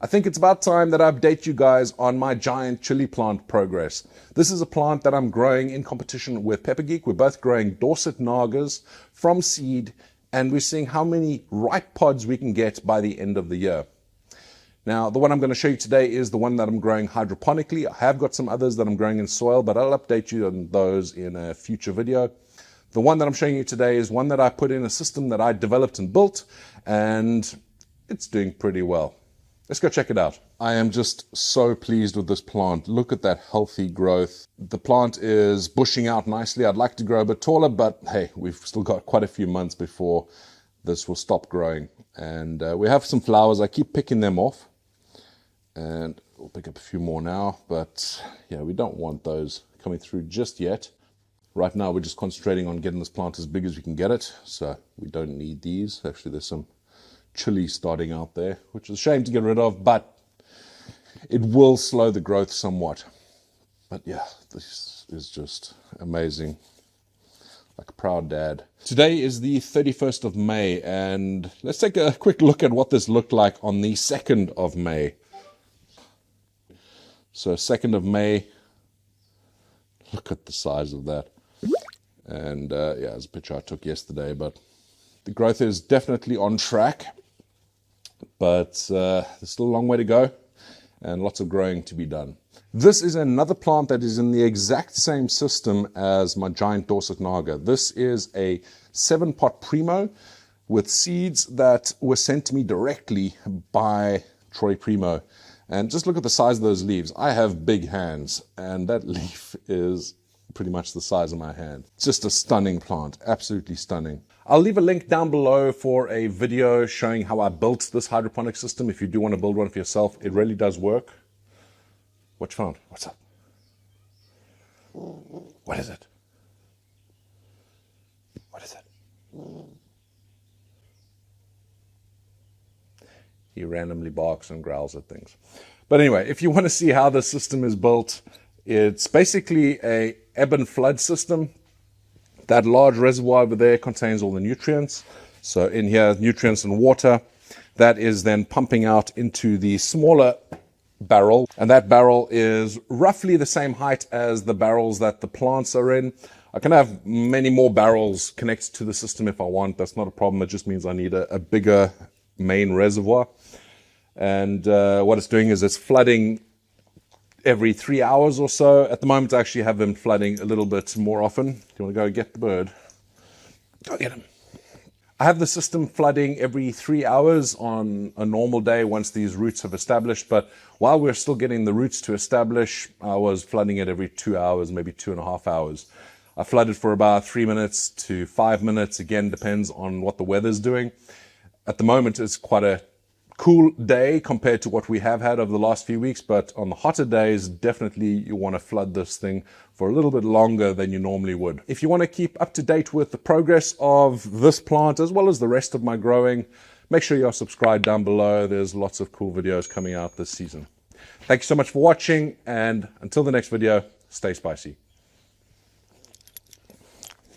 I think it's about time that I update you guys on my giant chili plant progress. This is a plant that I'm growing in competition with Geek. We're both growing Dorset Nagas from seed, and we're seeing how many ripe pods we can get by the end of the year. Now, the one I'm going to show you today is the one that I'm growing hydroponically. I have got some others that I'm growing in soil, but I'll update you on those in a future video. The one that I'm showing you today is one that I put in a system that I developed and built, and it's doing pretty well. Let's go check it out. I am just so pleased with this plant. Look at that healthy growth. The plant is bushing out nicely. I'd like to grow a bit taller, but hey, we've still got quite a few months before this will stop growing. And we have some flowers. I keep picking them off. And we'll pick up a few more now. But yeah, we don't want those coming through just yet. Right now, we're just concentrating on getting this plant as big as we can get it. So we don't need these. Actually, there's some chili starting out there, which is a shame to get rid of, but it will slow the growth somewhat. But yeah, this is just amazing. Like a proud dad. Today is the 31st of May, and let's take a quick look at what this looked like on the 2nd of May. So 2nd of May, look at the size of that. And yeah, it's a picture I took yesterday, but the growth is definitely on track. But there's still a long way to go and lots of growing to be done. This is another plant that is in the exact same system as my giant Dorset Naga. This is a 7-pot Primo with seeds that were sent to me directly by Troy Primo. And just look at the size of those leaves. I have big hands, and that leaf is pretty much the size of my hand. It's just a stunning plant, absolutely stunning. I'll leave a link down below for a video showing how I built this hydroponic system. If you do want to build one for yourself, it really does work. What you found? What's up? What is it? What is it? He randomly barks and growls at things. But anyway, if you want to see how the system is built, it's basically a ebb and flood system. That large reservoir over there contains all the nutrients. So in here, nutrients and water. That is then pumping out into the smaller barrel. And that barrel is roughly the same height as the barrels that the plants are in. I can have many more barrels connected to the system if I want. That's not a problem. It just means I need a bigger main reservoir. And what it's doing is it's flooding every 3 hours or so. At the moment, I actually have them flooding a little bit more often. Do you want to go get the bird? Go get him. I have the system flooding every 3 hours on a normal day once these roots have established. But while we're still getting the roots to establish, I was flooding it every 2 hours, maybe 2.5 hours. I flooded for about 3 minutes to 5 minutes. Again, depends on what the weather's doing. At the moment, it's quite a cool day compared to what we have had over the last few weeks, but on the hotter days, definitely you want to flood this thing for a little bit longer than you normally would. If you want to keep up to date with the progress of this plant as well as the rest of my growing, make sure you're subscribed down below. There's lots of cool videos coming out this season. Thank you so much for watching, and until the next video, stay spicy.